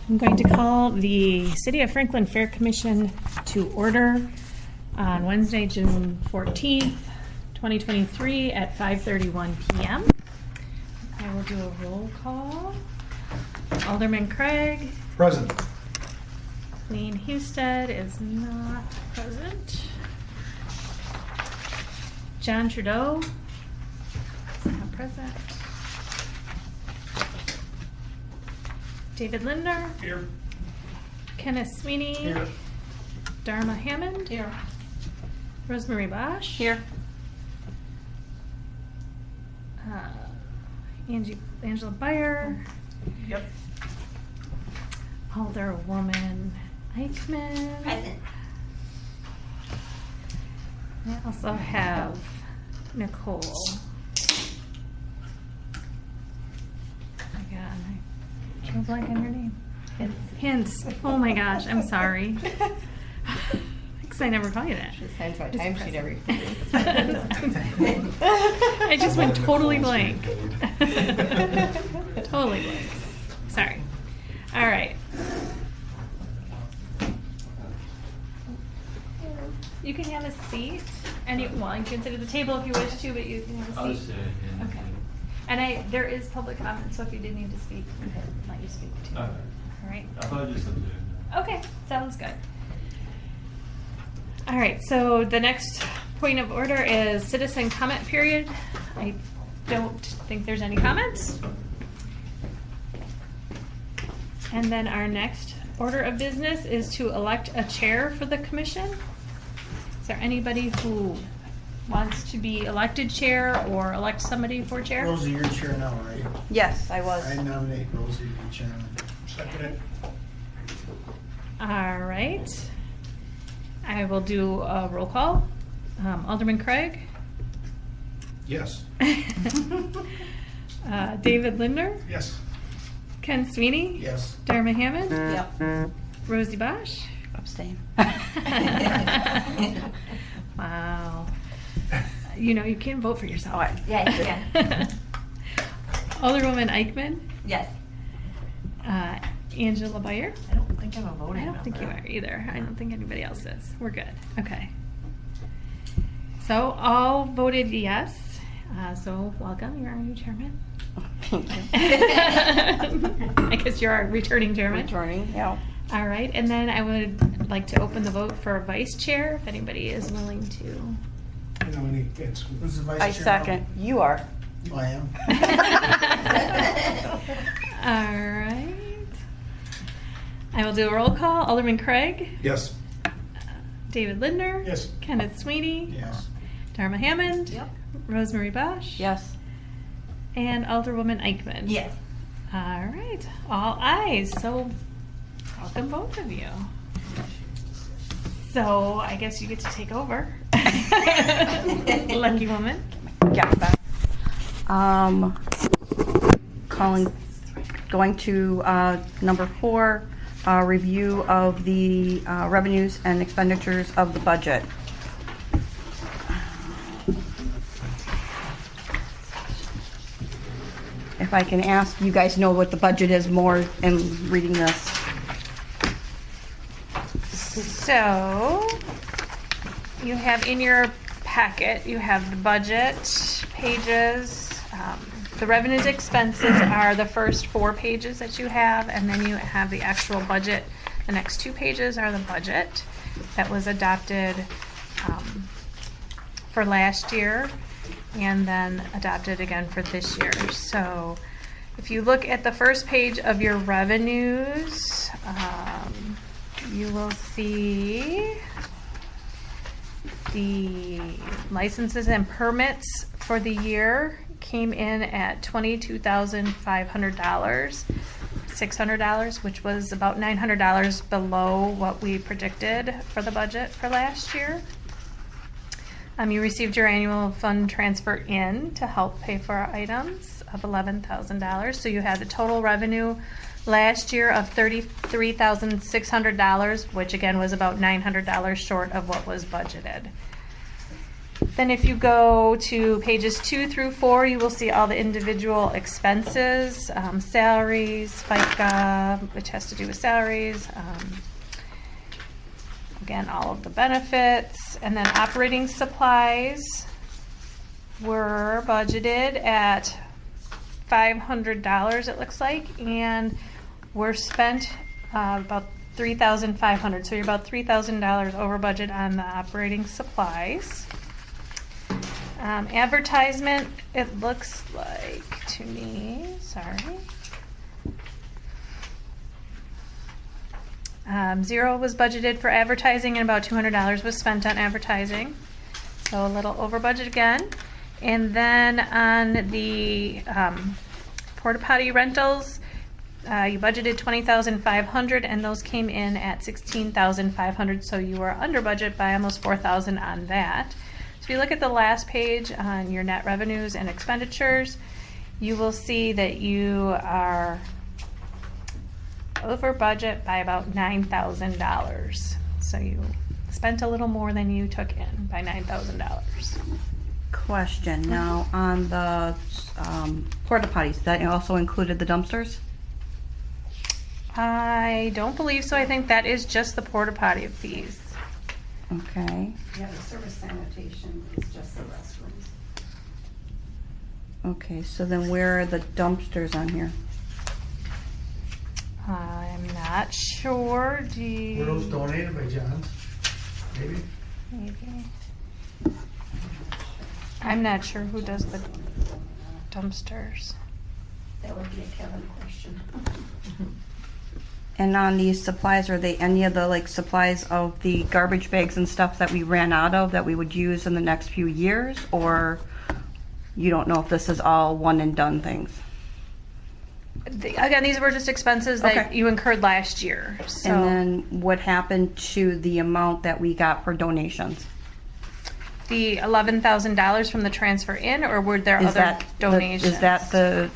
I'm going to call the City of Franklin Fair Commission to order on Wednesday, June 14th, 2023 at 5:31 p.m. I will do a roll call. Alderman Craig. Present. Colleen Husted is not present. John Trudeau is not present. David Lindner. Here. Kenneth Sweeney. Here. Dharma Hammond. Here. Rosemary Bosch. Here. Angela Beyer. Yep. Alderwoman Eichman. Present. I also have Nicole. Oh my God, I drew a blank on your name. Hints. Oh my gosh, I'm sorry. Because I never call you that. She signs my timesheet every I just went totally blank. Totally blank. Sorry. All right. You can have a seat. Well, you can sit at the table if you wish to, but you can have a seat. I'll just sit. Yeah. Okay. And there is public comment, so if you did need to speak, we could let you speak too. Okay. All right. I thought I just looked at it. Okay, sounds good. All right, so the next point of order is citizen comment period. I don't think there's any comments. And then our next order of business is to elect a chair for the commission. Is there anybody who wants to be elected chair or elect somebody for chair? Rosie, you're chair now, right? Yes, I was. I nominate Rosie to be chairman. Second it. All right. I will do a roll call. Alderman Craig. Yes. David Lindner. Yes. Ken Sweeney. Yes. Dharma Hammond. Yep. Rosie Bosch. Abstain. Wow. You know, you can't vote for yourself. Oh, yeah, you can. Alderwoman Eichman. Yes. Angela Beyer. I don't think I'm a voting I don't think you are either. I don't think anybody else is. We're good. Okay. So all voted yes. So welcome. You're our new chairman. Thank you. I guess you're our returning chairman. Returning, yeah. All right. And then I would like to open the vote for vice chair if anybody is willing to. I nominate Vince. Who's the vice chair? I second. You are. Oh, I am. All right. I will do a roll call. Alderman Craig. Yes. David Lindner. Yes. Kenneth Sweeney. Yes. Dharma Hammond. Yep. Rosemary Bosch. Yes. And Alderwoman Eichman. Yes. All right. All ayes. So welcome both of you. So I guess you get to take over. Lucky woman. Yeah. Going to number 4, review of the revenues and expenditures of the budget. If I can ask, you guys know what the budget is more in reading this. So you have in your packet, you have the budget pages. The revenues expenses are the first 4 pages that you have, and then you have the actual budget. The next 2 pages are the budget that was adopted for last year and then adopted again for this year. So if you look at the first page of your revenues, you will see the licenses and permits for the year came in at $22,500, $600, which was about $900 below what we predicted for the budget for last year. You received your annual fund transfer in to help pay for our items of $11,000. So you had the total revenue last year of $33,600, which again was about $900 short of what was budgeted. Then if you go to pages 2 through 4, you will see all the individual expenses, salaries, FICA, which has to do with salaries. Again, all of the benefits. And then operating supplies were budgeted at $500, it looks like, and were spent about $3,500. So you're about $3,000 over budget on the operating supplies. Advertisement, it looks like to me, sorry. 0 was budgeted for advertising and about $200 was spent on advertising. So a little over budget again. And then on the porta potty rentals, you budgeted $20,500 and those came in at $16,500. So you are under budget by almost $4,000 on that. So if you look at the last page on your net revenues and expenditures, you will see that you are over budget by about $9,000. So you spent a little more than you took in by $9,000. Question, now on the porta potties, that also included the dumpsters? I don't believe so. I think that is just the porta potty fees. Okay, Yeah, the service sanitation is just the restrooms. okay, so then where are the dumpsters on here? I'm not sure. Were those donated by John's? Maybe? Maybe. I'm not sure who does the dumpsters. That would be a Kevin question. And on these supplies, are they any of the like supplies of the garbage bags and stuff that we ran out of that we would use in the next few years? Or you don't know if this is all one and done things? Again, these were just expenses that Okay. you incurred last year. So And then what happened to the amount that we got for donations? the $11,000 from the transfer in, or were there Is other that donations? Is that the,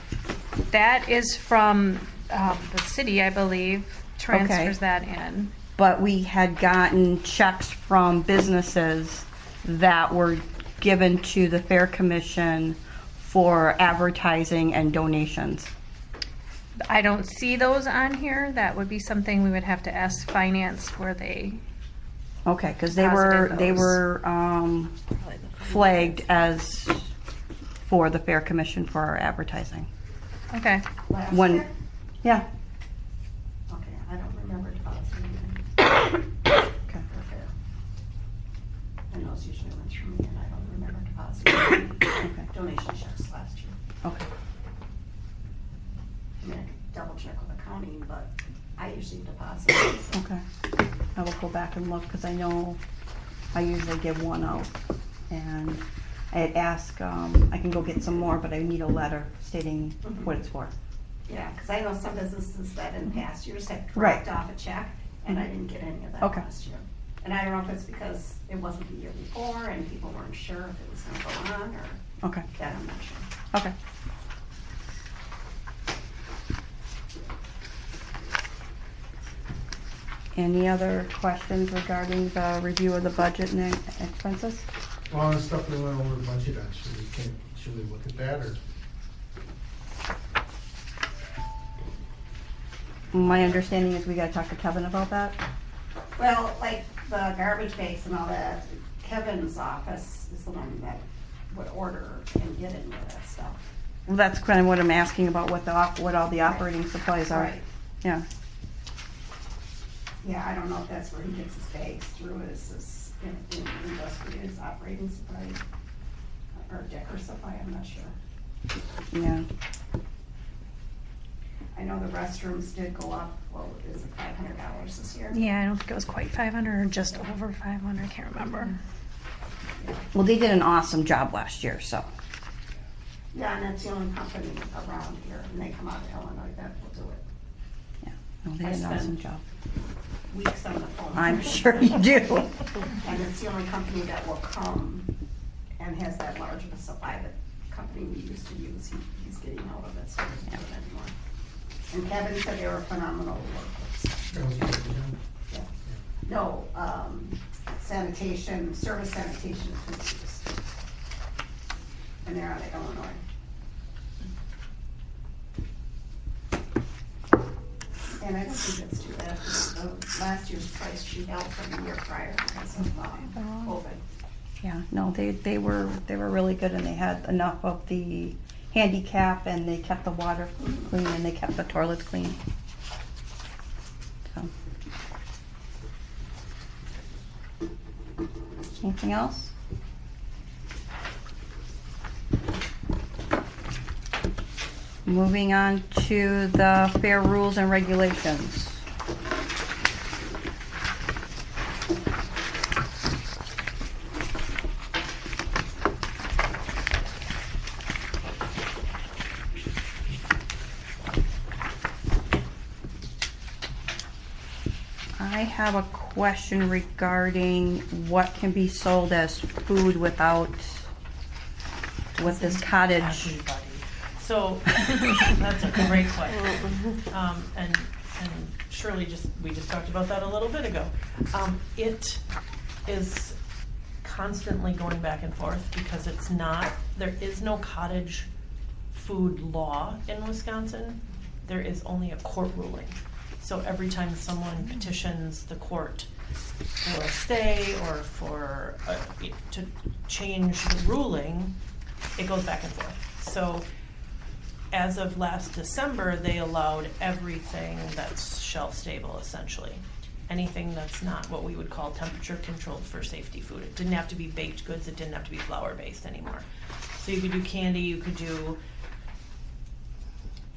That is from the city, I believe, transfers that in. but we had gotten checks from businesses that were given to the Fair Commission for advertising and donations. I don't see those on here. That would be something we would have to ask finance where they. Okay, because they Deposited were those. flagged as for the Fair Commission for our advertising. Okay. Last When, year? yeah. Okay, I don't remember depositing them. Okay. for fair. And those usually went through me, and I don't remember depositing Okay. donation checks last year. Okay. I mean, I could double check with accounting, but I usually deposit. So. Okay. I will go back and look because I know I usually give one out. And I had asked, I can go get some more, but I need a letter stating what it's for. Yeah, because I know some businesses that in past years had Right. dropped off a check, and I didn't get any of that Okay. last year. And I don't know if it's because it wasn't the year before and people weren't sure if it was gonna go on, or Okay. that, I'm not sure. Okay. Any other questions regarding the review of the budget and expenses? All the stuff we went over the budget on, should we look at that, or? My understanding is we gotta talk to Kevin about that. Well, like the garbage bags and all that, Kevin's office is the one that would order and get into that stuff. Well, that's kind of what I'm asking about, what all the operating supplies are. Right. Yeah, Yeah, I don't know if that's where he gets his bags through, is in industrial, operating supply, or Decker supply, I'm not sure. yeah. I know the restrooms did go up, well, is it $500 this year? Yeah, I don't think it was quite 500 or just over 500. I can't remember. Well, they did an awesome job last year, so. Yeah, and that's the only company around here, and they come out of Illinois that will do it. Yeah, no, they I did an awesome spent- job. Weeks on the phone. I'm sure you do. And it's the only company that will come and has that large of a supply. The company we used to use, he's getting out of it, so he doesn't do it anymore. And Kevin said they were phenomenal to work with. That was good, yeah. Yeah. No, sanitation, service sanitation is who we use. and they're out of Illinois. And I don't think that's too bad, because the last year's price she held from the year prior because of COVID. Yeah, no, they were really good, and they had enough of the handicap, and they kept the water clean, and they kept the toilets clean. So. Anything else? Moving on to the fair rules and regulations. I have a question regarding what can be sold as food without, with this cottage. Everybody. So, that's a great question. And Shirley we just talked about that a little bit ago. It is constantly going back and forth because there is no cottage food law in Wisconsin. There is only a court ruling. So every time someone petitions the court for a stay or to change the ruling, it goes back and forth. So as of last December, they allowed everything that's shelf stable, essentially. Anything that's not what we would call temperature controlled for safety food. It didn't have to be baked goods, it didn't have to be flour based anymore. So you could do candy, you could do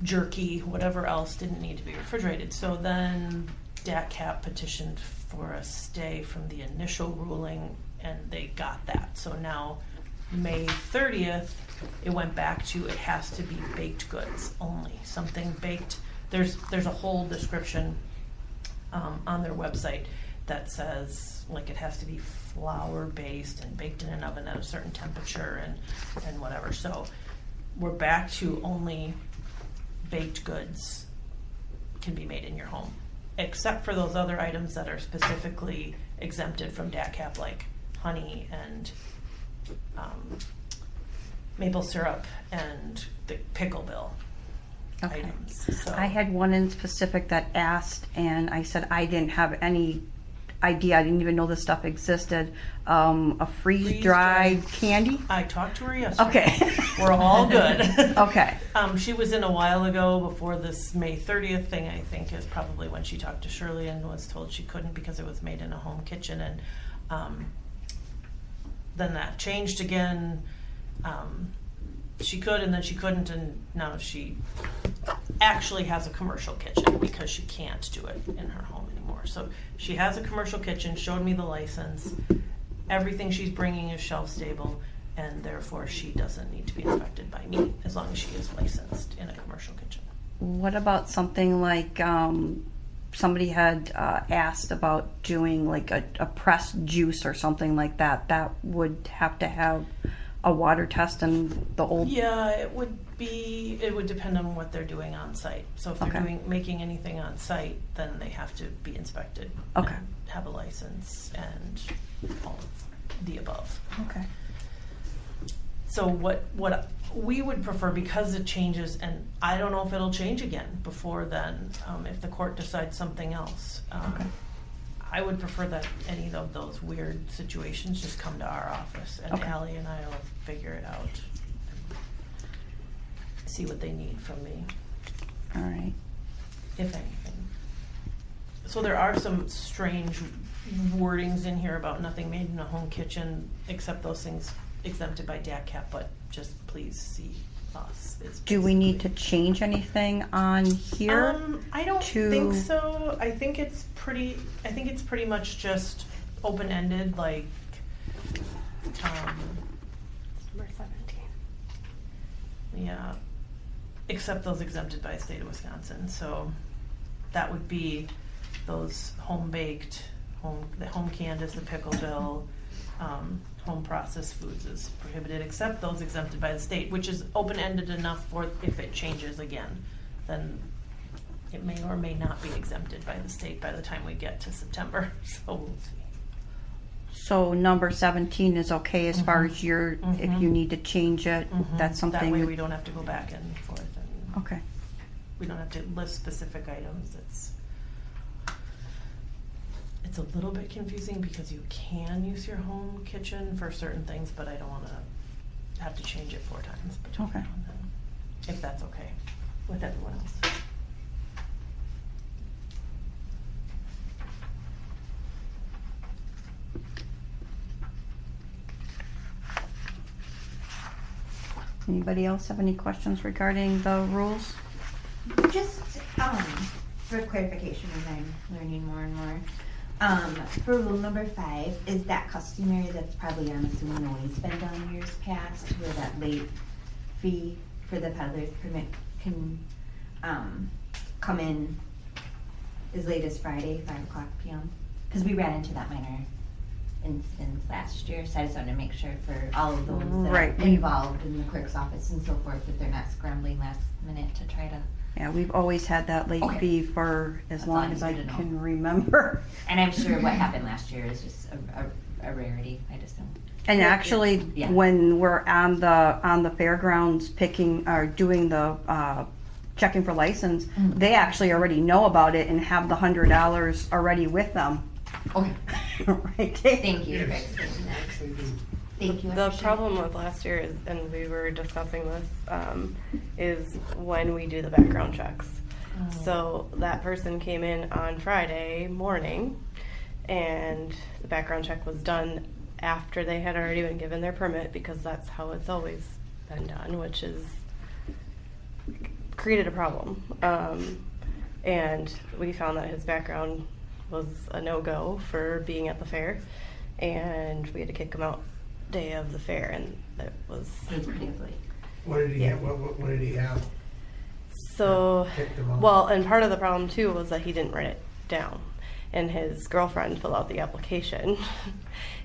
jerky, whatever else didn't need to be refrigerated. So then DATCAP petitioned for a stay from the initial ruling, and they got that. So now May 30th, it went back to it has to be baked goods only. Something baked. There's a whole description on their website that says like it has to be flour based and baked in an oven at a certain temperature and whatever. So we're back to only baked goods can be made in your home, except for those other items that are specifically exempted from DATCAP, like honey and maple syrup and the pickle bill items. So I had one in specific that asked, and I said I didn't have any idea. I didn't even know this stuff existed. A freeze-dried candy. I talked to her yesterday. Okay. We're all good. Okay. She was in a while ago before this May 30th thing, I think, is probably when she talked to Shirley and was told she couldn't because it was made in a home kitchen. And then that changed again. She could, and then she couldn't, and now she actually has a commercial kitchen because she can't do it in her home anymore. So she has a commercial kitchen, showed me the license. Everything she's bringing is shelf stable, and therefore she doesn't need to be inspected by me as long as she is licensed in a commercial kitchen. What about something like somebody had asked about doing like a pressed juice or something like that? That would have to have a water test and the old. Yeah, it would depend on what they're doing on site. So if they're making anything on site, then they have to be inspected. Okay. And have a license and all of the above. Okay. So what we would prefer, because it changes, and I don't know if it'll change again before then, if the court decides something else. Okay. I would prefer that any of those weird situations just come to our office, and Okay. Allie and I will figure it out. See what they need from me, All right. if anything. So there are some strange wordings in here about nothing made in a home kitchen, except those things exempted by DATCAP, but just please see us. Do we need to change anything on here? I don't to- think so. I think it's pretty much just open-ended, like, Number 17. yeah, except those exempted by the state of Wisconsin. So that would be those home-baked, the home canned is the pickle bill, home processed foods is prohibited, except those exempted by the state, which is open-ended enough for if it changes again, then it may or may not be exempted by the state by the time we get to September. So we'll see. So number 17 is okay as far as your, if you need to change it, that's That way something. we don't have to go back and forth and Okay. we don't have to list specific items. It's a little bit confusing because you can use your home kitchen for certain things, but I don't wanna have to change it 4 times between Okay. now and then. If that's okay with everyone else. Anybody else have any questions regarding the rules? Just for clarification, as I'm learning more and more. For rule number 5, is that customary? That's probably, I'm assuming, always been done years past, where that late fee for the peddler's permit can come in as late as Friday, 5:00 p.m. Because we ran into that minor incident last year, so I just wanted to make sure for all of those that Right. are involved in the clerk's office and so forth, that they're not scrambling last minute to try to. Yeah, we've always had that late Okay. fee for as That's all long I as I needed to know. can remember. And I'm sure what happened last year is just a rarity, I just don't. And actually, Yeah. when we're on the fairgrounds picking or doing the checking for license, Mhm. they actually already know about it and have the $100 already with them. Okay, Right. thank you for Yes. explaining that. Yes, they do. Thank you. I The appreciate it. problem with last year is, and we were discussing this, is when we do the background checks. So that person came in on Friday morning, and the background check was done after they had already been given their permit, because that's how it's always been done, which is created a problem. And we found that his background was a no-go for being at the fair, and we had to kick him out day of the fair, and it was It was pretty ugly. What did he Yeah. have, what did he have? so. Kicked him out? Well, and part of the problem too was that he didn't write it down, and his girlfriend filled out the application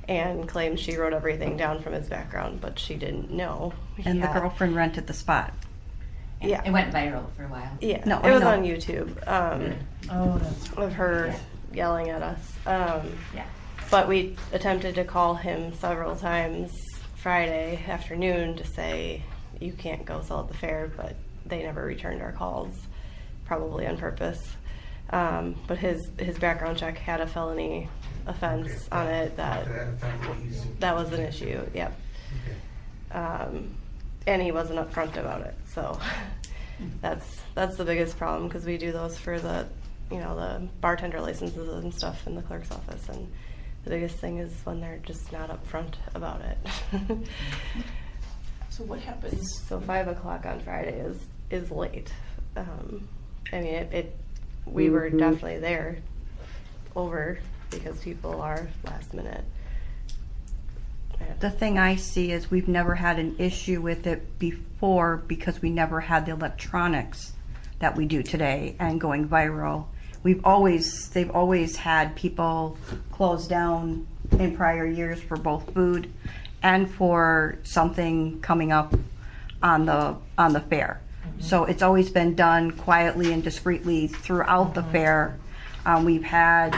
and claimed she wrote everything down from his background, but she didn't know. And the Yeah. girlfriend rented the spot. Yeah. It went viral for a while. Yeah, No, it I was know. on YouTube. Oh, that's Of her Yeah. yelling at us. Yeah. But we attempted to call him several times Friday afternoon to say, you can't go sell at the fair, but they never returned our calls, probably on purpose. But his background check had a felony offense on it that was an issue, yep. Okay. And he wasn't upfront about it, so that's the biggest problem, because we do those for the bartender licenses and stuff in the clerk's office, and the biggest thing is when they're just not upfront about it. So what happens? So 5:00 on Friday is late. I mean, we were definitely there over, because people are last minute. The thing I see is we've never had an issue with it before because we never had the electronics that we do today and going viral. They've always had people close down in prior years for both food and for something coming up on the fair. So it's always been done quietly and discreetly throughout the fair. We've had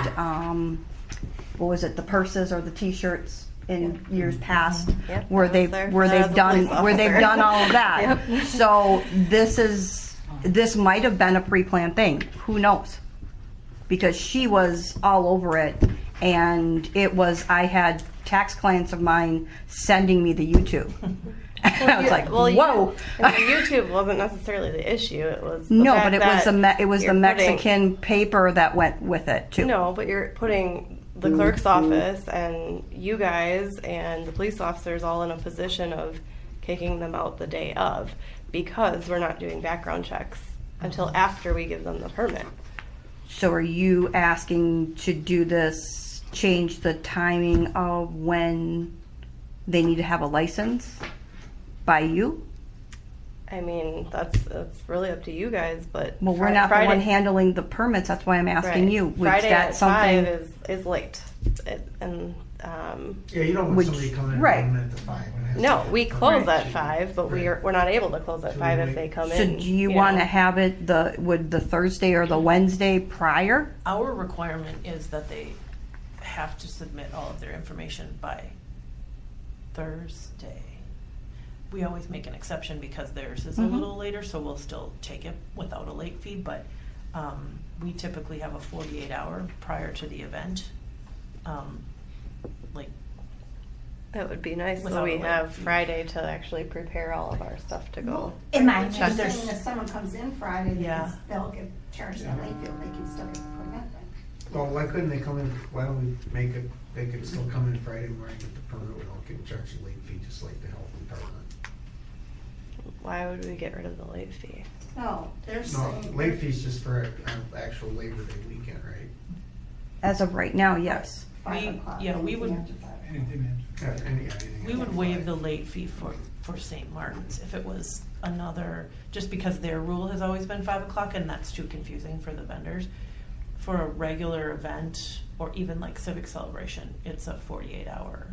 the purses or the T-shirts in years past Yep, where I was they've there where for that they've as a done police where they've officer. done all of that. Yep. So this might have been a pre-planned thing. Who knows? Because she was all over it, and I had tax clients of mine sending me the YouTube. And I was like, whoa. YouTube wasn't necessarily the issue. It was the No, fact but it was that it was the you're putting- Mexican paper that went with it too. No, but you're putting the clerk's office and you guys and the police officers all in a position of kicking them out the day of, because we're not doing background checks until after we give them the permit. So are you asking to do this, change the timing of when they need to have a license by you? I mean, that's something up to you guys, but Well, we're not the one handling the permits. That's why I'm asking Right. you. Was Friday that at something? 5 is late, and Yeah, you don't want Which- somebody coming in right. 1 minute to 5. and has no, to- we close Right. at 5, but Right. we're not able to close at So 5 we if wait. they come So in. do you know. want to have it the Thursday or the Wednesday prior? Our requirement is that they have to submit all of their information by Thursday. We always make an exception because theirs is a Mhm. little later, so we'll still take it without a late fee, but we typically have a 48-hour prior to the event. Like, That would be nice, so Without we a late have fee. Friday to actually prepare all of our stuff to go. In my I'm Check just their- saying if someone comes in Friday, Yeah. they'll get charged that late fee, they can still get the permit then. Well, why couldn't they come in, why don't we make it, they could still come in Friday morning, get the permit, we don't get charged a late fee, just like the health department. Why would we get rid of the late fee? No, they're No, saying. late fee's just for actual Labor Day weekend, right? As of right now, yes. 5 o'clock. we would- anything after 5. Anything we would after waive 5. the late fee for St. Martin's if it was another, just because their rule has always been 5 o'clock and that's too confusing for the vendors. For a regular event or even like Civic Celebration, it's a 48-hour.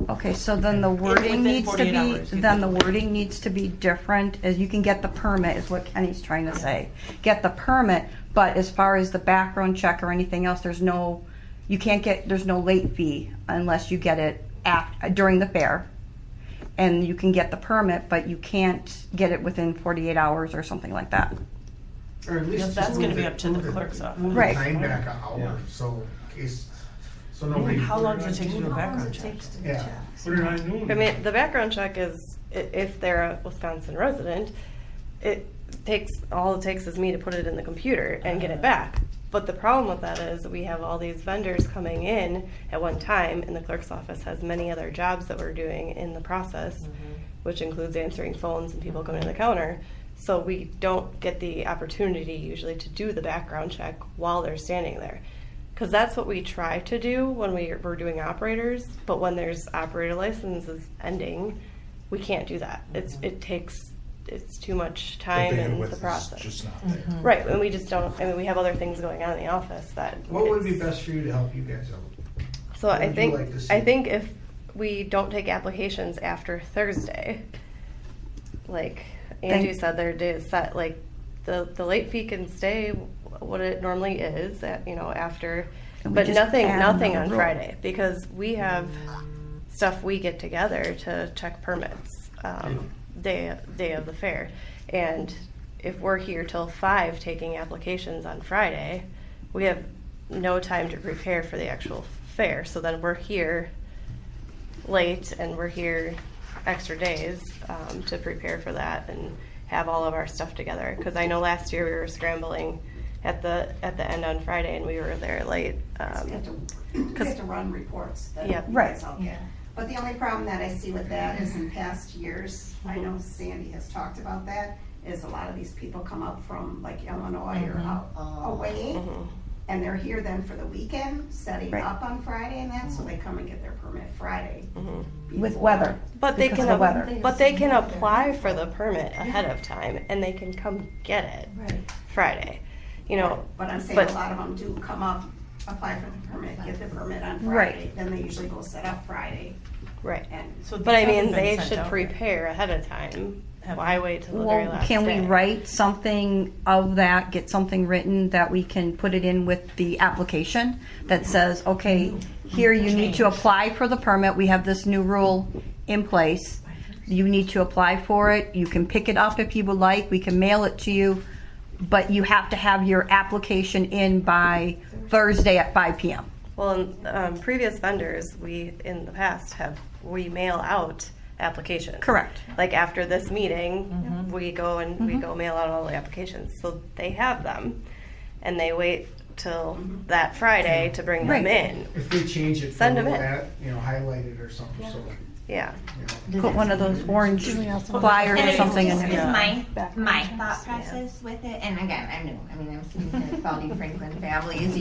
Okay, so then the wording within needs to 48 be, hours, you then can- the wording needs to be different, as you can get the permit, is what Kenny's trying to say. Get the permit, but as far as the background check or anything else, there's no late fee unless you get it during the fair. And you can get the permit, but you can't get it within 48 hours or something like that. Or at least Because just that's gonna move be it- up to the move it- clerk's office. Move the Right. time back an hour, Yeah. so, in case, so nobody. How long does it take to do a How long background does it check? take to do Yeah. checks? Put it on noon. I mean, the background check is, if they're a Wisconsin resident, all it takes is me to put it in the computer and get it back. But the problem with that is we have all these vendors coming in at one time, and the clerk's office has many other jobs that we're doing in the process, which includes answering phones and people coming to the counter. So we don't get the opportunity usually to do the background check while they're standing there. Because that's what we try to do when we're doing operators, but when there's operator licenses ending, we can't do that. It's too much time in the process. Just not there. Right, and we just don't, I mean, we have other things going on in the office that. What would be it's- best for you to help you guys out? So what I would you think, like to see? I think if we don't take applications after Thursday, like Angie said, their day is set, like, the late fee can stay what it normally is, after, And we but just nothing add on another rule. Friday, because we have stuff we get together to check permits, day of the fair. And if we're here till 5 taking applications on Friday, we have no time to prepare for the actual fair. So then we're here late and we're here extra days to prepare for that and have all of our stuff together. Because I know last year we were scrambling at the end on Friday and we were there late. You have to run reports that you Yeah. guys all get. But the only problem that I see with that is in past years, I know Sandy has talked about that, is a lot of these people come up from like Illinois or out away. And they're here then for the weekend, setting Right. up on Friday and that, so they come and get their permit Friday. With before. weather. But they Because can, of the weather. but they can apply for the permit ahead of time and they can come get it Right. Friday. But I'm saying but- a lot of them do come up, apply for the permit, get the permit on Right. Friday, then they usually go set up Friday Right. and. So But I these haven't mean, been they sent should out yet. prepare ahead of time. Have Why they? wait till the very Well, last can we day? write something of that, get something written that we can put it in with the application that says, okay, here you need to apply for the permit, we have this new rule in place. You need to apply for it, you can pick it up if you would like, we can mail it to you, but you have to have your application in by Thursday at 5 p.m. Well, previous vendors, in the past we mail out applications. Correct. Like after this meeting, we go and we go mail out all the applications. So they have them and they wait till that Friday to bring them Right. in. If we change it, Send 'em below in. that, highlight it or something, so, Yeah. Put one of those orange flyers And or it's something in just- there. it's my thought process with it, and again, I'm new. I mean, I'm sitting here founding Franklin families.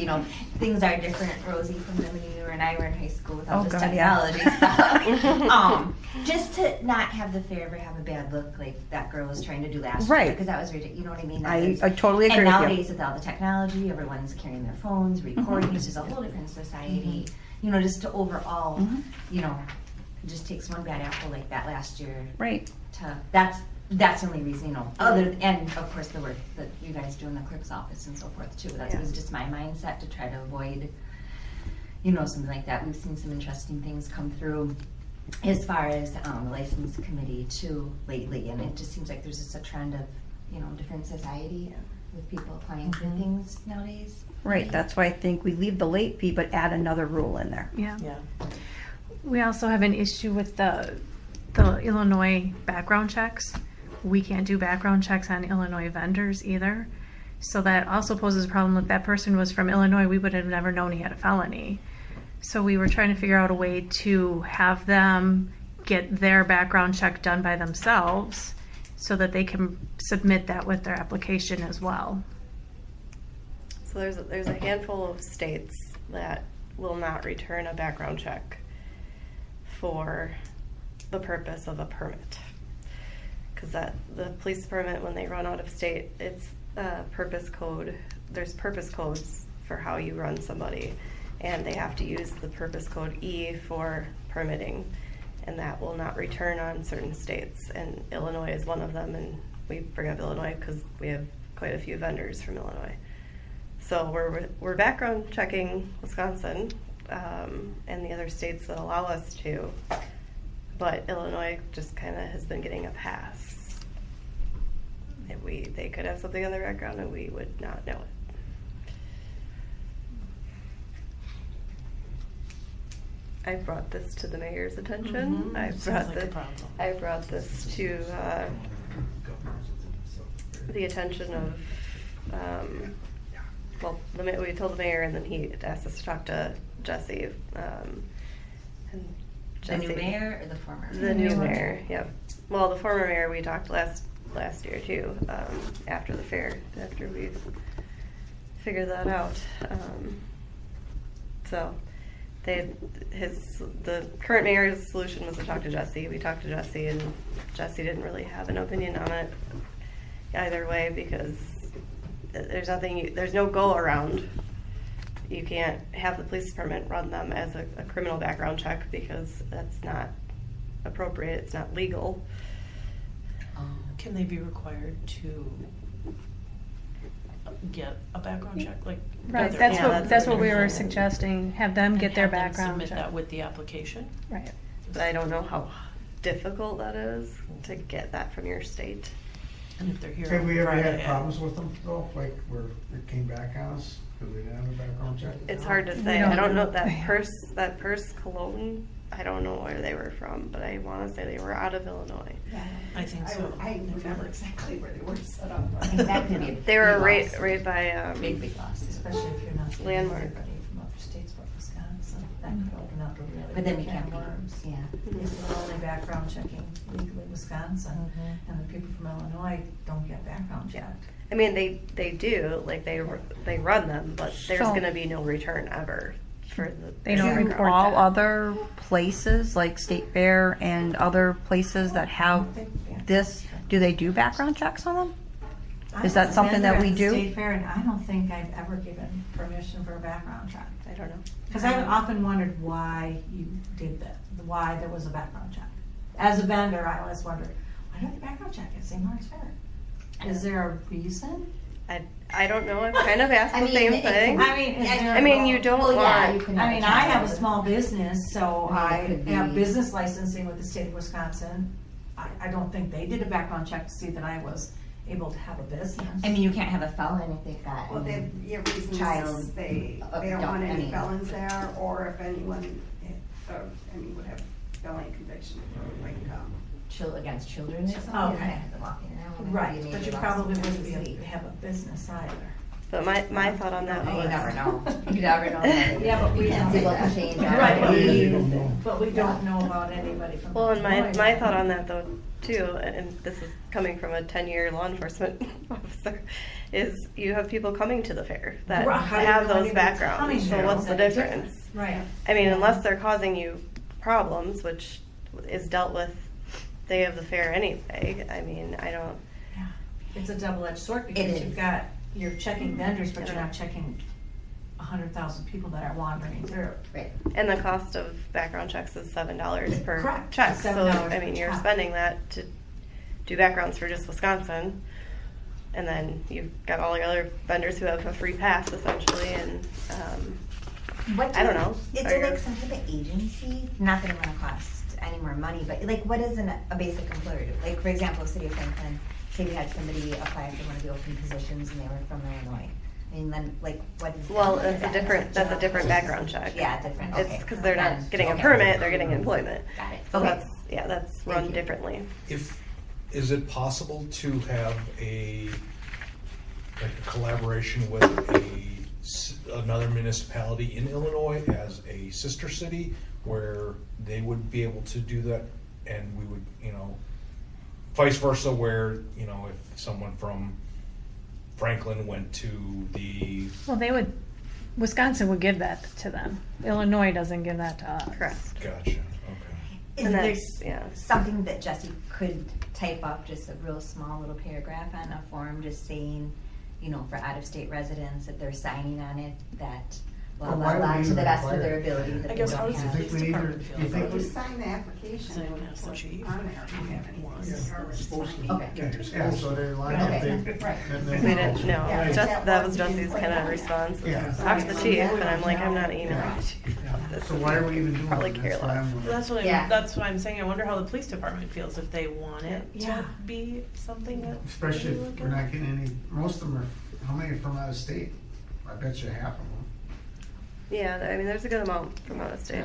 Things are different. Rosie from when you and I were in high school with all Oh, this God, yeah. technology stuff. Just to not have the fair ever have a bad look like that girl was trying to do last year, Right. because that was ridiculous. You know what I mean? That I was- totally agree And with you. nowadays, with all the technology, everyone's carrying their phones, recording. It's just a whole different society. Just to overall, it just takes one bad apple like that last year Right. to that's the only reason, other and of course the work that you guys do in the clerk's office and so forth too. That Yeah. was just my mindset to try to avoid, something like that. We've seen some interesting things come through as far as the license committee too lately, and it just seems like there's just a trend of, different society with people applying for things nowadays. Right, that's why I think we leave the late fee, but add another rule in there. Yeah. Yeah. We also have an issue with the Illinois background checks. We can't do background checks on Illinois vendors either. So that also poses a problem. If that person was from Illinois, we would have never known he had a felony. So we were trying to figure out a way to have them get their background check done by themselves so that they can submit that with their application as well. So there's a handful of states that will not return a background check for the purpose of a permit. Because the police permit, when they run out of state, it's purpose code. There's purpose codes for how you run somebody, and they have to use the purpose code E for permitting, and that will not return on certain states. And Illinois is one of them, and we bring up Illinois because we have quite a few vendors from Illinois. So we're background checking Wisconsin and the other states that allow us to, but Illinois just kind of has been getting a pass. They could have something on their background and we would not know it. I brought this to the mayor's attention. Sounds like a problem. I brought this to the attention of we told the mayor, and then he asked us to talk to Jesse. And The new Jesse, mayor or the former? the new mayor, yep. Well, the former mayor, we talked last year too, after the fair, after we figured that out. So the current mayor's solution was to talk to Jesse. We talked to Jesse, and Jesse didn't really have an opinion on it either way, because there's no go around. You can't have the police department run them as a criminal background check, because that's not appropriate, it's not legal. Can they be required to get a background check? Like, Right, other- that's what we were and suggesting, have them get their have them background submit check. that with the application? Right. But I don't know how difficult that is to get that from your state. And if they're here Have on we ever Friday had at- problems with them though, like where it came back on us because we didn't have a background check? It's hard to We say. don't I don't know know. that purse Cologne. I don't know where they were from, but I want to say they were out of Illinois. I think so. I remember exactly where they were set up. I think that could be a They were big loss. right by Big loss. Especially if you're not getting Landmark. everybody from other states but Wisconsin, that could open up a really But then big we can can't of worms. be, yeah. If we're only background checking legally Wisconsin, and the people from Illinois don't get background checked. I mean, they do, like they run them, but there's So- going to be no return ever for the. They don't Do report all that. other places, like State Fair and other places that have this, do they do background checks on them? Is that something that we do? State Fair, and I don't think I've ever given permission for a background check. I don't know. Because I've often wondered why you did that, why there was a background check. As a vendor, I always wondered, why do they background check at St. Mark's Fair? Is there a reason? I don't know. I've kind of asked I the mean, same it thing. could- I mean, is there? I mean, you don't Well, yeah, want. you can I mean, check I have a out. small business, so I mean, it I could have be- business licensing with the state of Wisconsin. I don't think they did a background check to see that I was able to have a business. I mean, you can't have a felon if they've got. Well, the reason Child is they don't adult, want I any mean- felons there, or if anyone, would have felony conviction, like, Against children or something. Okay. You might have to walk in and out. Right, Maybe but you lost probably some wouldn't privacy. have a business either. But my thought on that You was. never know. You never know. Yeah, but we Can't don't- see what can change. Right, Yeah, you but don't we, know. but we don't know about anybody from. Well, and Illinois. my thought on that though too, and this is coming from a 10-year law enforcement officer, is you have people coming to the fair that Right, how do you have know those anybody's coming backgrounds. So there? what's the That's difference? Right. I mean, unless they're causing you problems, which is dealt with day of the fair anyway. I mean, I don't. Yeah. It's a double-edged sword It because is. you're checking vendors, but you're not checking 100,000 people that are wandering through. Right. And the cost of background checks is $7 per Correct. check. It's So $7 I mean, per you're check. spending that to do backgrounds for just Wisconsin, and then you've got all the other vendors who have a free pass essentially, and What I don't know. Is Are it your- like some type of agency? Not that it want to cost any more money, but like what does a basic employer do? Like for example, City of Franklin, say we had somebody apply for one of the open positions and they were from Illinois. I mean, then like what is? Well, is that's a different background check. Yeah, different. It's Okay. because they're not Then- getting a okay. permit, they're getting employment. Got it. So Okay. that's Thank run you. differently. Is it possible to have a collaboration with another municipality in Illinois as a sister city where they would be able to do that and we would, vice versa where, if someone from Franklin went to the, Well, Wisconsin would give that to them. Illinois doesn't give that to us. Correct. gotcha, okay. Is And there that's- yeah. something that Jesse could type up, just a real small little paragraph on a form, just saying, for out-of-state residents, that they're signing on it, that blah, Well, blah, why would blah, we to the even best of require their it? ability, that I they guess don't how does the have. think police we need to- department feel you think about We it? sign the application. Does anyone ask the put chief? On there, if we have any. Okay. Yeah, so they're lying if they. Right. and We then- didn't know. Yeah. That was Jesse's kind of response. Yeah. Talk to the chief, and I'm like, I'm not emailing the chief. Yeah. So why are we even doing it? Probably That's care why less. I'm- Yeah. That's what I'm saying. I wonder how the police department feels if they want it Yeah. to be something that. Especially we if look we're at. not getting any, most of them are, how many are from out of state? I bet you half of them. Yeah, I mean, there's a good amount from out of state.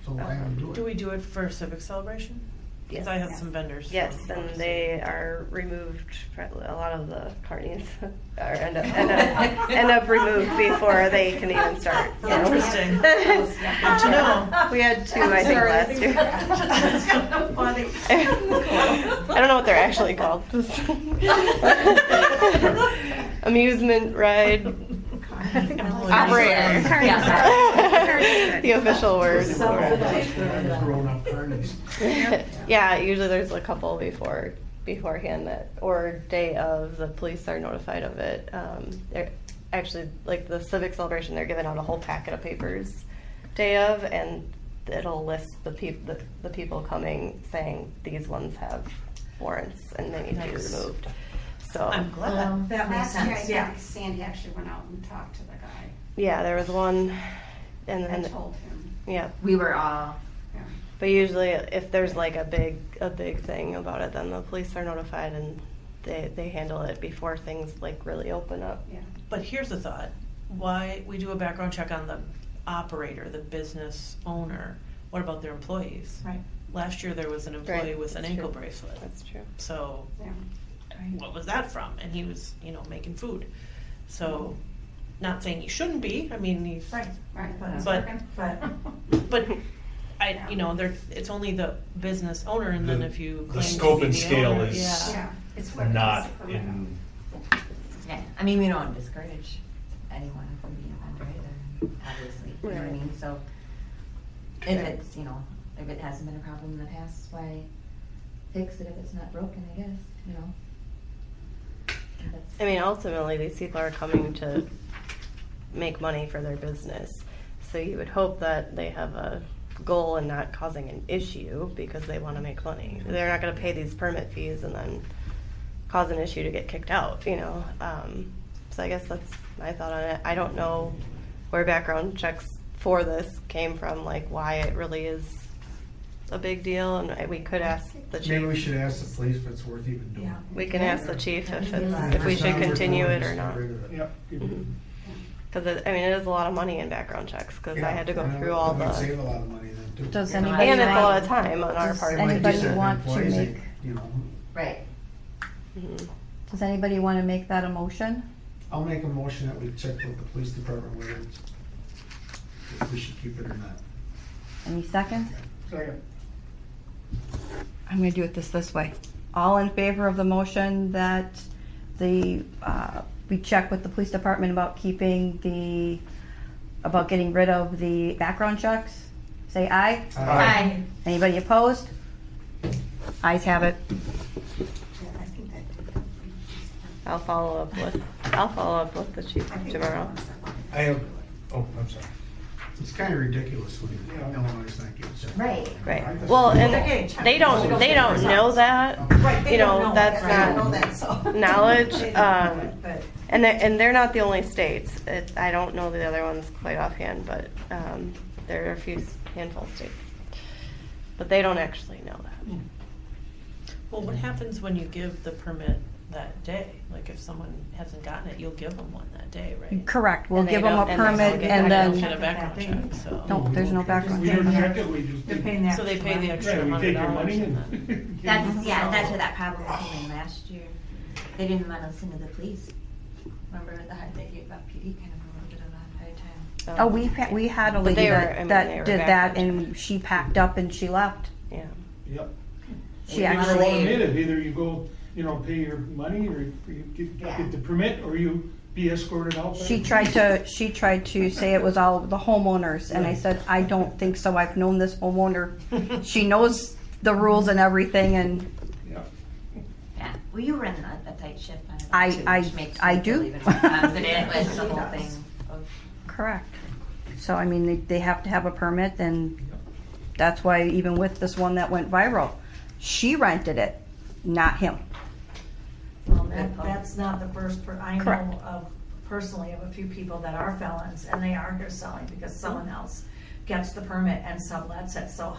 So why even do it? Do we do it for civic celebration? Because Yes. I have some vendors. Yes, from and out of they are removed. A lot of the carnies are end up removed before they can even start. So. Interesting. Good to know. We had two, I think, last year. That's kind of funny. I don't know what they're actually called. Amusement ride operator. The official word for it. Grown up carnies. Yeah, usually there's a couple beforehand that, or day of, the police are notified of it. They're actually, like the civic celebration, they're giving out a whole packet of papers day of, and it'll list the people coming saying these ones have warrants and they need to be removed. So I'm glad. That makes Last year, I sense, yeah. think Sandy actually went out and talked to the guy. yeah, there was one, and I then told him, yeah. We were all, yeah. But usually, if there's like a big thing about it, then the police are notified and they handle it before things like really open up. Yeah. But here's a thought. Why we do a background check on the operator, the business owner. What about their employees? Right. Last year there was an employee Right, with an that's ankle true. bracelet. That's true. So Yeah. what was that from? And he was, making food. So not saying he shouldn't be. I mean, he's Right. Right. But- But. But but it's only the business owner, and then The- if you the claim to scope be and the scale owner, is- yeah. Yeah. It's what Not it's for. in, yeah, I mean, we don't discourage anyone from being a vendor either, obviously, you know what I Right. mean, so. If it's, if it hasn't been a problem in the past, why fix it if it's not broken, I guess, That's- I mean, ultimately, these people are coming to make money for their business. So you would hope that they have a goal in not causing an issue because they want to make money. They're not going to pay these permit fees and then cause an issue to get kicked out, So I guess that's my thought on it. I don't know where background checks for this came from, like why it really is a big deal, and we could ask the chief. Maybe we should ask the police if it's worth even doing. Yeah. We can ask the chief if If we it's should not worth continue doing, it or just get not. rid of it. Yep. Because it is a lot of money in background checks. Because I had to go Yeah, through all it would the, save a lot of money then too. Does Yeah. anybody and it's a want- lot of time on our Does part. It might be anybody certain want to employees that, make- Right. Mhm. Does anybody want to make that a motion? I'll make a motion that we check with the police department whether if we should keep it or not. Any seconds? Second. I'm going to do it this way. All in favor of the motion that we check with the police department about about getting rid of the background checks? Say aye. Aye. Anybody opposed? Ayes have it. Yeah, I think that. I'll follow up with the chief I think tomorrow. that's- I have, I'm sorry. It's kind of ridiculous when Illinois is not getting checked. Right. Right. Well, and Okay. they don't know that. Right, they You know, don't know that's that, I not know that, so. knowledge. But And they're not the only states. I don't know the other ones quite offhand, but there are a few handful of states. But they don't actually know that. Well, what happens when you give the permit that day? Like if someone hasn't gotten it, you'll give them one that day, right? Correct, we'll And they give them a don't- and they don't permit get and They don't then, get a background check, so. no, there's no background We check. don't check it, we just. they're paying that. So they pay the extra Right, we take your $100 money and and. then. That's where that problem came in last year. They didn't want to listen to the police. Remember they gave up PD kind of a little bit of a hard time. Oh, we had a But lady they were- that, I mean, that they were did that background and she packed up and she left. Yeah. Yep. She Well, actually- you admitted, either you go, pay your money or you get the permit or you be escorted out. by- She tried to say it was all the homeowners and I said, I don't think so. I've known this homeowner. She knows the rules and everything and Yeah. Yeah. Well, you run a tight ship on it I- too, I- which makes I me feel do. even more confident with the whole thing. correct. So I mean, they have to have a permit and that's why even with this one that went viral, she rented it, not him. Well, that's not the first, I Correct. know of, personally, of a few people that are felons, and they are here selling because someone else gets the permit and sublets it, so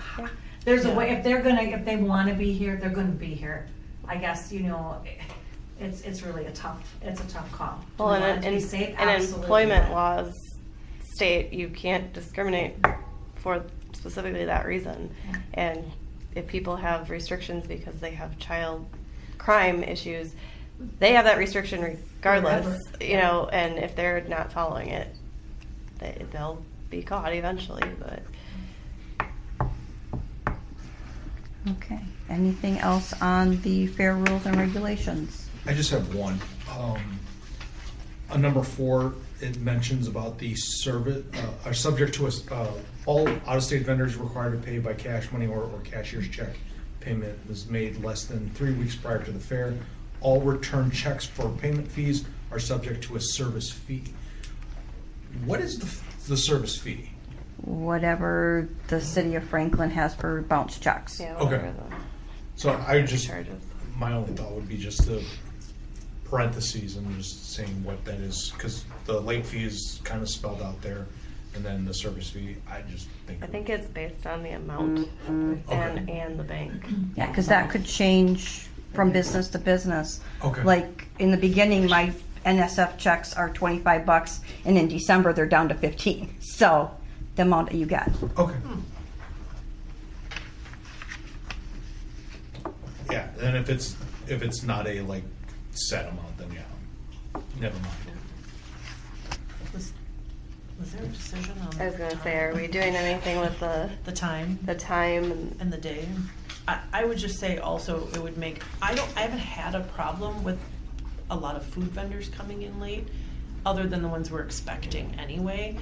there's a way, if they wanna be here, they're gonna be here. I guess, it's really a tough call. Do Well, we want it and to be safe? and Absolutely employment not. laws state you can't discriminate for specifically that reason. And if people have restrictions because they have child crime issues, they have that restriction regardless, Forever. and if they're not following it, they'll be caught eventually, but. Okay. Anything else on the fair rules and regulations? I just have one. On number 4, it mentions about the service, are subject to all out-of-state vendors required to pay by cash, money, or cashier's check. Payment was made less than 3 weeks prior to the fair. All return checks for payment fees are subject to a service fee. What is the service fee? Whatever the city of Franklin has for bounce checks. Yeah, Okay. whatever So I the just, charges. my only thought would be just the parentheses and just saying what that is, because the late fee is kind of spelled out there, and then the service fee, I just think. I think it's based on the amount and the bank. Yeah, because that could change from business to business. Okay. Like in the beginning, my NSF checks are $25, and in December they're down to 15. So the amount that you get. Okay. Yeah, then if it's not a like set amount, then yeah, never mind. Was there a decision on? I was gonna say, are we doing anything with The time the time and and the day? I would just say also it would make, I haven't had a problem with a lot of food vendors coming in late, other than the ones we're expecting anyway.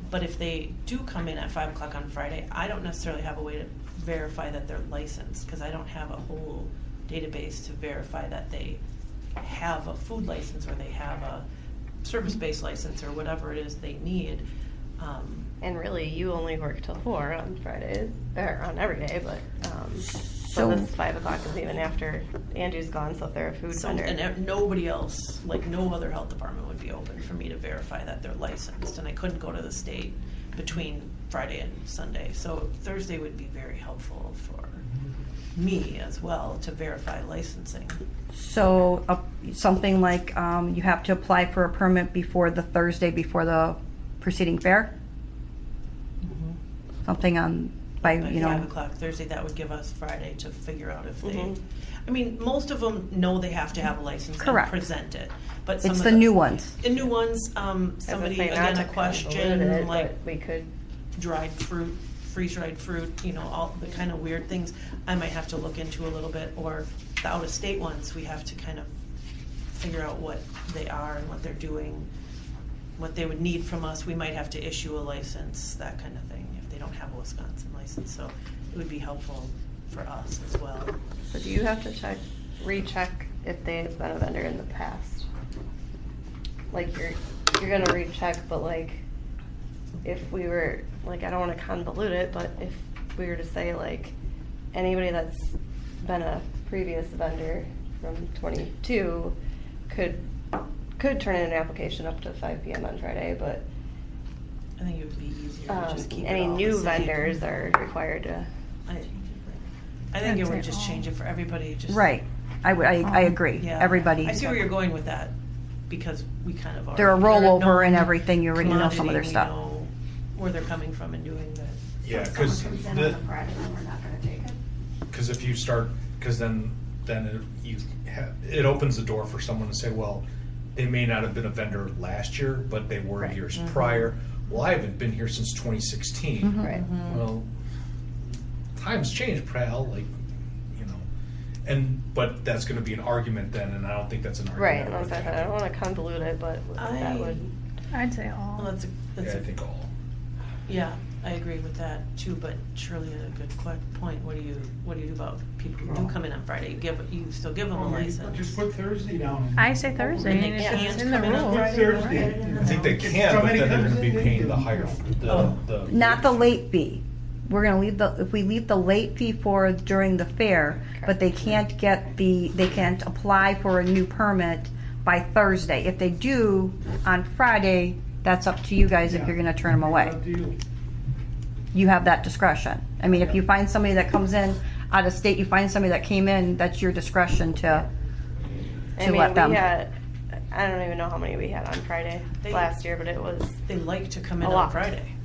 But if they do come in at 5 o'clock on Friday, I don't necessarily have a way to verify that they're licensed, because I don't have a whole database to verify that they have a food license or they have a service-based license or whatever it is they need. And really, you only work till 4 on Fridays, or on every day, but, So- so this 5 o'clock is even after Andrew's gone, so if they're a food So, vendor. and nobody else, like no other health department would be open for me to verify that they're licensed, and I couldn't go to the state between Friday and Sunday. So Thursday would be very helpful for me as well to verify licensing. So something like you have to apply for a permit before the Thursday before the preceding fair. Something on by By you 5 know. o'clock Thursday, that would give us Friday to figure out if they, Mhm. I mean, most of them know they have to have a license and Correct. present it. But some It's of the new ones. The new ones, I was gonna somebody, say not again, to a question, convolute it, like but we could. dried fruit, freeze-dried fruit, all the kind of weird things I might have to look into a little bit, or the out-of-state ones, we have to kind of figure out what they are and what they're doing, what they would need from us. We might have to issue a license, that kind of thing, if they don't have a Wisconsin license, so it would be helpful for us as well. So do you have to recheck if they've been a vendor in the past? Like you're gonna recheck, but like if we were, like, I don't want to convolute it, but if we were to say, like, anybody that's been a previous vendor from 22 could turn in an application up to 5 p.m. on Friday, but I think it would be easier to just keep it any all the new same. vendors are required to. I think it I'd would say just all. change it for everybody, just. Right. I agree. Yeah. Everybody. I see where you're going with that, because we kind of are. They're a rollover and everything. You already know some of their We stuff. know where they're coming from and doing that. Yeah, If because someone comes in on a Friday, then we're not gonna take it. if you start, because then it opens the door for someone to say, well, they may not have been a vendor last year, but they were Right. years prior. Well, I haven't been here since 2016. Right. Well, times change, pal. Like, you know, but that's going to be an argument then, and I don't think that's an Right. argument. And like I said, I don't want to convolute it, but that would. I'd say Well, all. Yeah, I think all. Yeah, I agree with that too, but Shirley had a good point. What do you do about people who do come in on Friday? You still give them a license. Just put Thursday down. I say Thursday, And and they if it's can't in the come in on rules. Friday? Thursday. I think they can, but then they're going to be paying the higher, the Not the late fee. We're gonna if we leave the late fee for during the fair, but they can't apply for a new permit by Thursday. If they do on Friday, that's up to you guys if you're gonna turn them away. Up to you. You have that discretion. I mean, if you find somebody that comes in out of state, you find somebody that came in, that's your discretion to let them. We had, I don't even know how many we had on Friday last year, but it was. They like to come in A on lot. Friday.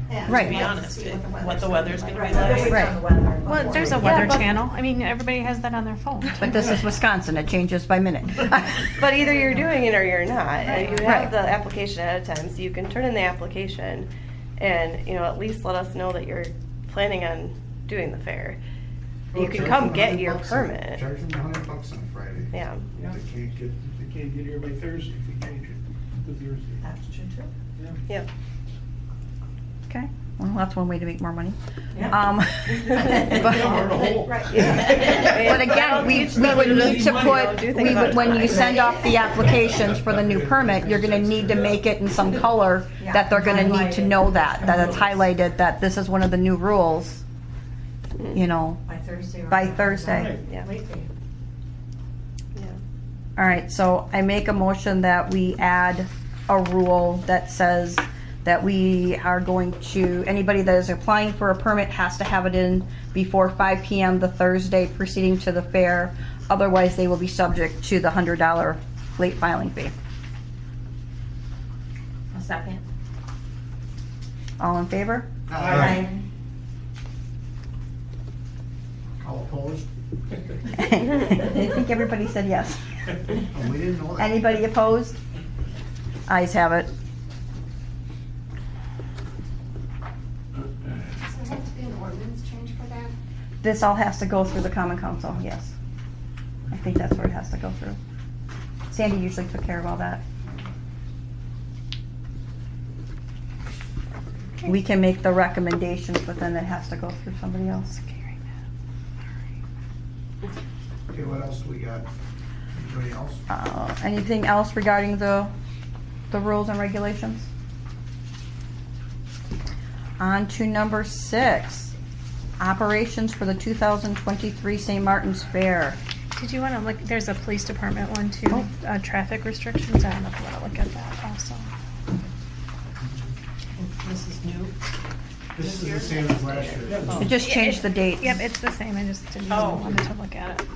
And Right. we'd To be like honest, see what the weather's gonna be Right. like. Right. Well, there's a weather channel. I mean, everybody has that on their phone. But this is Wisconsin, it changes by minute. But either you're doing it or you're not. You have Right. the application ahead of time, so you can turn in the application and, at least let us know that you're planning on doing the fair. You Well, can charge come them get $100 your on- permit. Charge them $100 on Friday. Yeah. Yeah. If they can't get Here by Thursday if we change it to Thursday. That's true too. Yep. Okay, well, that's one way to make more money. Yeah. But Right. but again, we would need to put, when you send off the applications for the new permit, you're gonna need to make it in some color that they're gonna need to know that it's highlighted, that this is one of the new rules, By Thursday. or- by Thursday. Yeah. Late fee. All right, so I make a motion that we add a rule that says that we are going to, anybody that is applying for a permit has to have it in before 5 p.m. the Thursday preceding to the fair. Otherwise, they will be subject to the $100 late filing fee. A second. All in favor? Aye. All opposed? I think everybody said yes. Oh, we didn't know that. Anybody opposed? Ayes have it. Does there have to be an ordinance change for that? This all has to go through the common council, yes. I think that's where it has to go through. Sandy usually took care of all that. We can make the recommendations, but then it has to go through somebody else. Okay, what else we got? Anybody else? Anything else regarding the rules and regulations? On to number 6, operations for the 2023 St. Martin's Fair. Did you want to look, there's a police department one too, traffic restrictions. I don't know if you want to look at that also. This is new. This is the same as last year. It just changed the dates. Yep, it's the same. I just didn't Oh. wanted to look at it.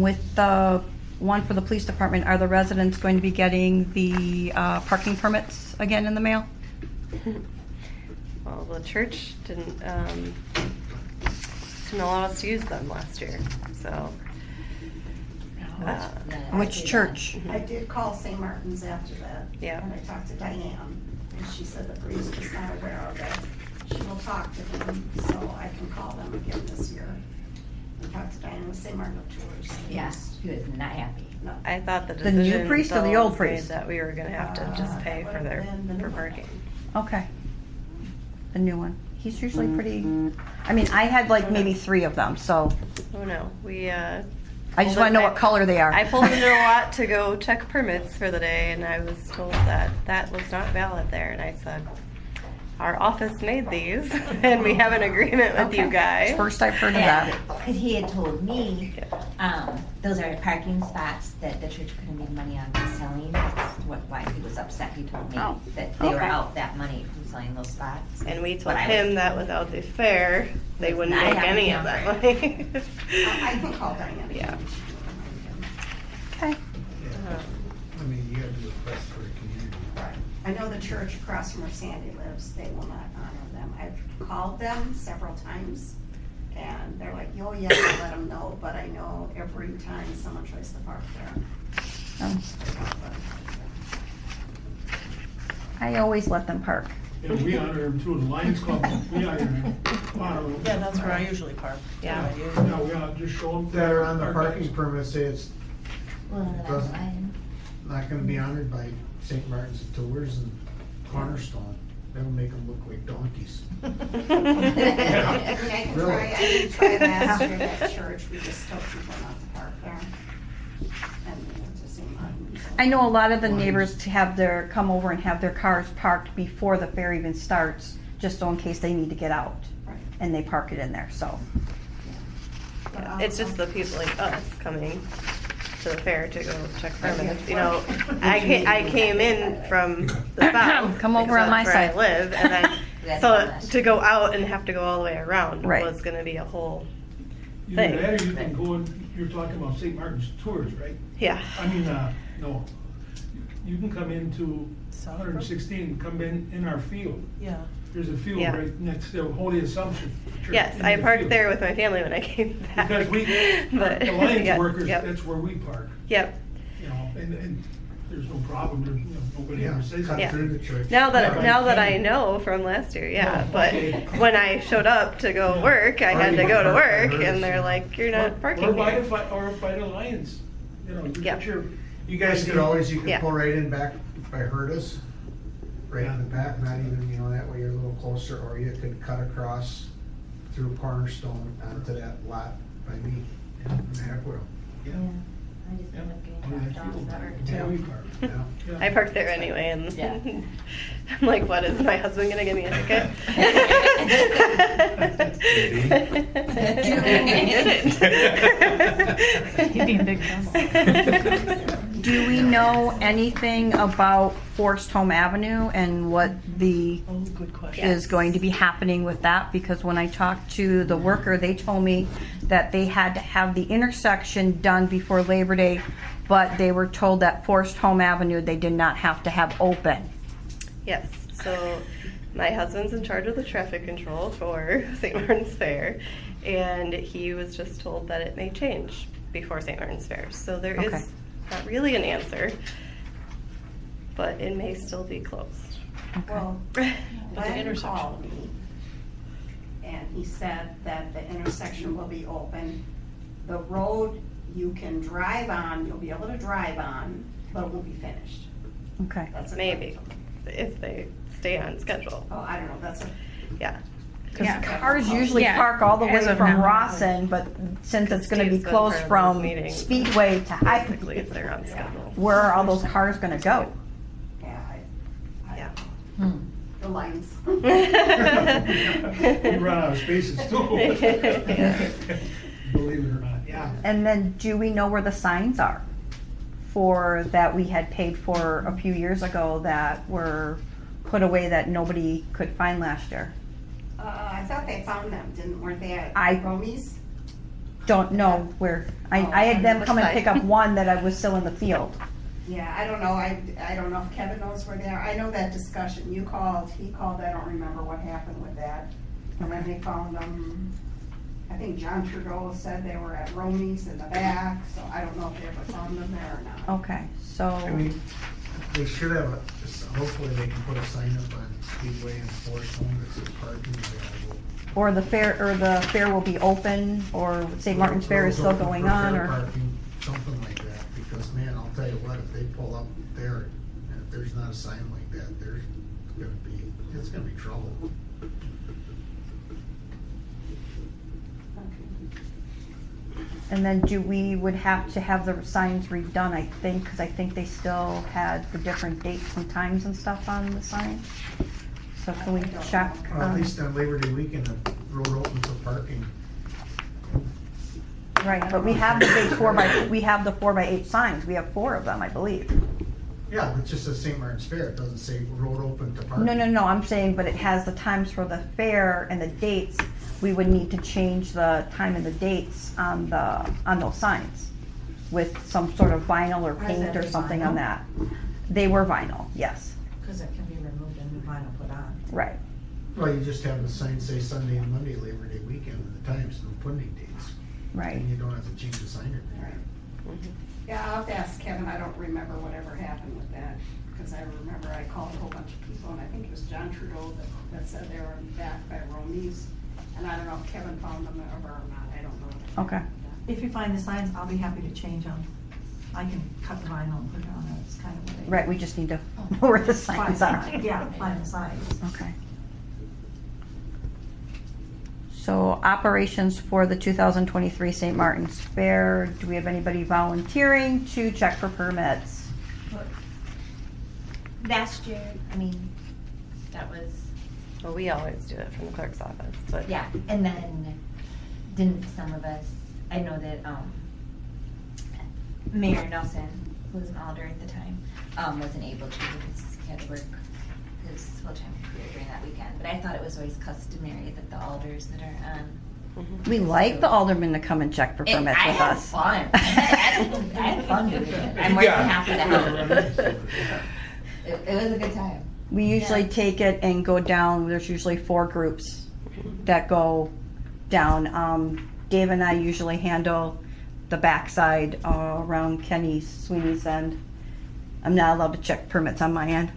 With the one for the police department, are the residents going to be getting the parking permits again in the mail? Well, the church didn't allow us to use them last year, so. Which church? I did call St. Martin's after that. Yeah. And I talked to Diane, and she said the priest is not aware of it. She will talk to them, so I can call them again this year. chairman of St. Martin Tours. Yes, he was not happy. No. I thought the The new decision priest or the though old was priest? made that we were gonna have to just pay for their, Then the new for one. parking. Okay. The new one. He's usually pretty, I mean, I had like maybe 3 of them, so Oh no, we, I just Pulled wanna it know back. what color they are. I pulled into a lot to go check permits for the day, and I was told that that was not valid there, and I said, our office made these, and we have an agreement with you Okay. guys. First I've heard of that. Because he had told me, those are parking spots that the church couldn't make money on from selling. That's why he was upset. He told me Oh, that they were okay. out that money from selling those spots. And we But told I him was- that without the fair, they It's wouldn't not make any of happening that on money. I can call Diana. Yeah. Okay. I mean, you have to request for a community. Right. I know the church across from where Sandy lives, they will not honor them. I've called them several times, and they're like, oh, yeah, I'll let them know, but I know every time someone tries to park there. Um, I always let them park. And we honor him too, the Lions Club, we honor him. Yeah, that's where I usually park. Yeah. Yeah, we just show them. That are on the parking permit say it's Well, that's Doesn't- why. not gonna be honored by St. Martin's and Tours and Cornerstone. That'll make them look like donkeys. I mean, I can Really? try, I can try last year at church, we just told people not to park there. And we went to St. Martin's. I know a lot of the neighbors come over and have their cars parked before the fair even starts, just so in case they need to get out. Right. And they park it in there, so. But I'll- It's just the people like us coming to the fair to go check permits, you know. I came in from the south. Come over because on my that's where side. I live, and then, That's so honest. to go out and have to go all the way around Right. was gonna be a whole, Either thing. that or you can go and, you're talking about St. Martin's Tours, right? yeah. I mean, no, you can come into 116, come in our field. Yeah. There's a field Yeah. right next to Holy Assumption. Church, Yes, in I the parked field. there with my family when I came back. Because we, But, the Lions yeah, workers, yep. that's where we park, Yep. you know, and there's no problem, there, nobody Yeah, ever says cut Yeah. that. through the church. Now Yeah, that I can. know from last year, yeah. Oh, But okay. when I showed up to go work, I Or had you to can go to park by work, hers, and they're yeah. like, "You're Or not parking by here." or by the Lions, you know, you Yeah. put your. You guys could always, you Yeah. could pull right in back by Herdus, right in the back, not even, you know, that way you're a little closer, or you could cut across through Cornerstone onto that lot by me, in Hackwell. Yeah, I just ended up Oh, getting that dropped off field. at work Yeah, we too. park. Yeah. Yeah. I parked there anyway, and Yeah. I'm like, "What is my husband gonna give me a ticket?" He'd be in big trouble. Do we know anything about Forest Home Avenue and what the Oh, good question. is going to be happening with that? Because when I talked to the worker, they told me that they had to have the intersection done before Labor Day, but they were told that Forest Home Avenue, they did not have to have open. Yes, so my husband's in charge of the traffic control for St. Martin's Fair, and he was just told that it may change before St. Martin's Fair. So there Okay. is not really an answer, but it may still be closed. Well, But the Glenn intersection. called me, and he said that the intersection will be open. The road you can drive on, you'll be able to drive on, but it won't be finished. Okay. That's a Maybe, if they stay on schedule. Oh, I don't know, that's a, Yeah. Because Yeah. cars usually Yeah, park all the way as of from now. Rawson, but since it's gonna be Steve's been closed part of from those meetings. Speedway to Basically, if Highway, they're on schedule. where are all those cars gonna go? yeah, I Yeah. don't know. The lines. We run out of spaces too. Believe it or not, yeah. And then do we know where the signs are for, that we had paid for a few years ago that were put away that nobody could find last year? I thought they found them, weren't they at I- Romy's? Don't know where, I had them come and pick up one that I was still in the field. Yeah, I don't know, I don't know if Kevin knows where they are, I know that discussion, you called, he called, I don't remember what happened with that. And then they found them, I think John Trudeau said they were at Romy's in the back, so I don't know if they ever found them there or not. Okay, I so, mean, they should have, hopefully they can put a sign up on Speedway and Forest Home that says parking available or the fair will be open, or St. Martin's Fair is still Roads open going for on, fair or? parking, something like that, because man, I'll tell you what, if they pull up there, and if there's not a sign like that, it's gonna be trouble. And then we would have to have the signs redone, I think, because I think they still had the different dates and times and stuff on the sign. So can we check? At least on Labor Day weekend, the road open for parking. Right, but we have the big 4x8 signs, we have 4 of them, I believe. Yeah, it's just a St. Martin's Fair, it doesn't say road open to parking. No, I'm saying, but it has the times for the fair and the dates. We would need to change the time and the dates on those signs with some sort of vinyl or Has paint that or been something vinyl? on that. They were vinyl, yes, Cause it can be removed and new vinyl put on. right. Well, you just have the sign say Sunday and Monday, Labor Day weekend, and the times, no putting dates. Right. And you don't have to change the sign every day. Yeah, I'll have to ask Kevin, I don't remember whatever happened with that, because I remember I called a whole bunch of people, and I think it was John Trudeau that said they were back by Romney's, and I don't know if Kevin found them or not, I don't know. Okay. If you find the signs, I'll be happy to change them. I can cut the vinyl and put it on, it's kind of what they. Right, we just need to know where the signs are. Yeah, find the signs. Okay. So operations for the 2023 St. Martin's Fair, do we have anybody volunteering to check for permits? Last year, I mean, that was, Well, we always do it from the clerk's office, but. yeah, and then didn't some of us, I know that, Mayor Nelson, who was an alder at the time, wasn't able to because he had to work his full-time career during that weekend. But I thought it was always customary that the alders that are on. We like the aldermen to come and check for permits I with had us. fun. I had fun doing it. I'm more than happy to have it. It was a good time. We usually Yeah. take it and go down, there's usually 4 groups that go down. Dave and I usually handle the backside around Kenny Sweeney's end. I'm not allowed to check permits on my end.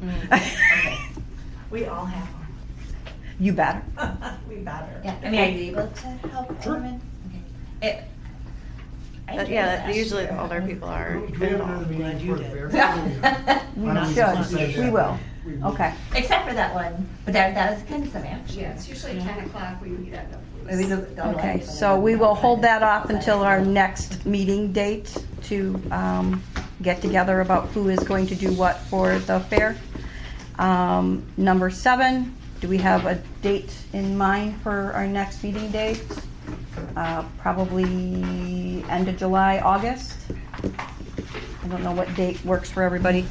We all have You better. them. We better. Yeah, I mean, are you able to help aldermen? Okay. I But enjoyed it yeah, last usually year. the older people are Do we have another involved. meeting you for the did. fair? We Why don't we should, decide we that? will. We will. Okay. Except for that one, but that was kind of some action. Yeah, it's usually 10 o'clock, we meet at the Maybe police. Okay, so we will hold that off until our next meeting date to get together about who is going to do what for the fair. Number 7, do we have a date in mind for our next meeting date? Probably end of July, August. I don't know what date works for everybody.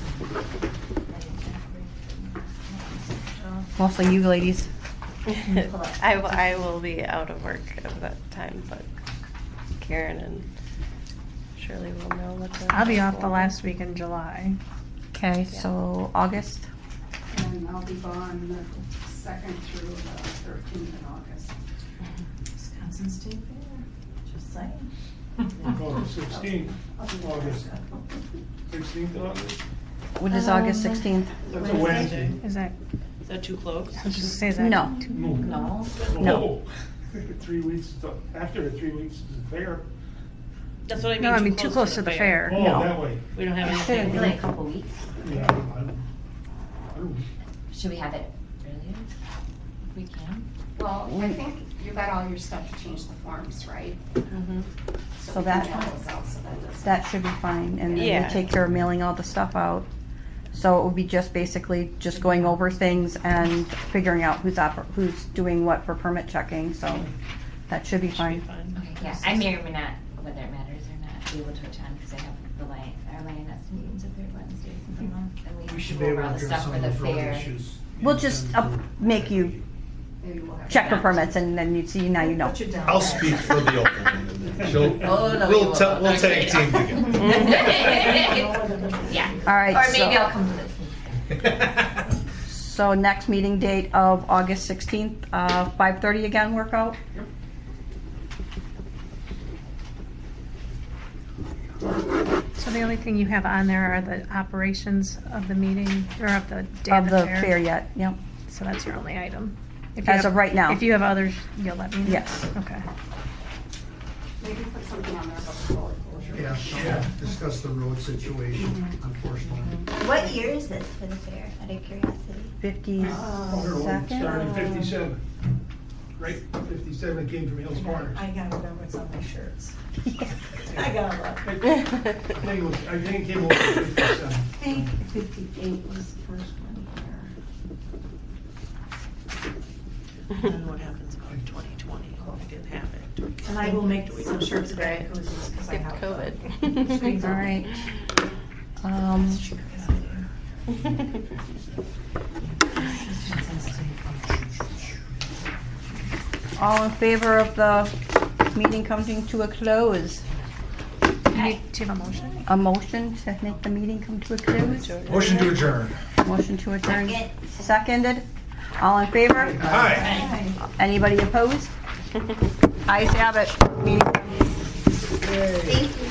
Mostly you ladies. I will be out of work at that time, but Karen and Shirley will know what the. I'll be off the last week in July. Okay, so August. And I'll be gone the 2nd through the 13th in August. Wisconsin State Fair, just saying. Oh, 16th, August. 16th August? What is August 16th? That's a Wednesday. Is that, Is that too close? I was just saying, is that? No. No. No. 3 weeks, after the 3 weeks is the fair. That's what I mean. No, I mean too close to the fair. Oh, No. that way. We don't have Maybe anything. like a couple weeks. Yeah, I don't. Should we have it earlier? If we can? Well, I think you got all your stuff to change the forms, right? So we that- can mail those out, so that doesn't. That should be fine, and then Yeah. we take care of mailing all the stuff out. So it would be just basically just going over things and figuring out who's doing what for permit checking, so that should be fine. Okay, yeah, I may or may not, whether it matters or not, be able to attend, because I have our Lioness meetings the third Wednesdays of the month, and We we should go be able over all to the address stuff some for of the those road fair. issues. We'll just make you Maybe we'll have. check for permits, and then you see, now you know. Put you down. I'll speak for the Alderman. She'll- Oh, no, you We'll won't. we'll tag team together. Yeah. All right, Or maybe so- I'll come to this. So next meeting date of August 16th, 5:30 again, work out? So the only thing you have on there are the operations of the meeting, or of the day Of the fair yet, yep. So that's your only item. If you as have- of right now. If you have others, you'll let me know. Yes. Okay. Maybe put something on there about the road closure. Yeah, discuss the road situation, unfortunately. What year is this for the fair, out of curiosity? 52nd? Started in 57, right? 57, it came from Hills Corners. I gotta remember what's on my shirts. I gotta look. I think it came over in 57. I think 58 was the first one here. And then what happens about 2020? I didn't have it. And I will make some shirts of Right. koozies, because I Good have COVID. the screens All on. right. All in favor of the meeting coming to a close? Do you have a motion? A motion to make the meeting come to a close? Motion to adjourn. Motion to adjourn. Second. Seconded. All in favor? Hi. Anybody opposed? Ayes have it. Meeting. Thank you.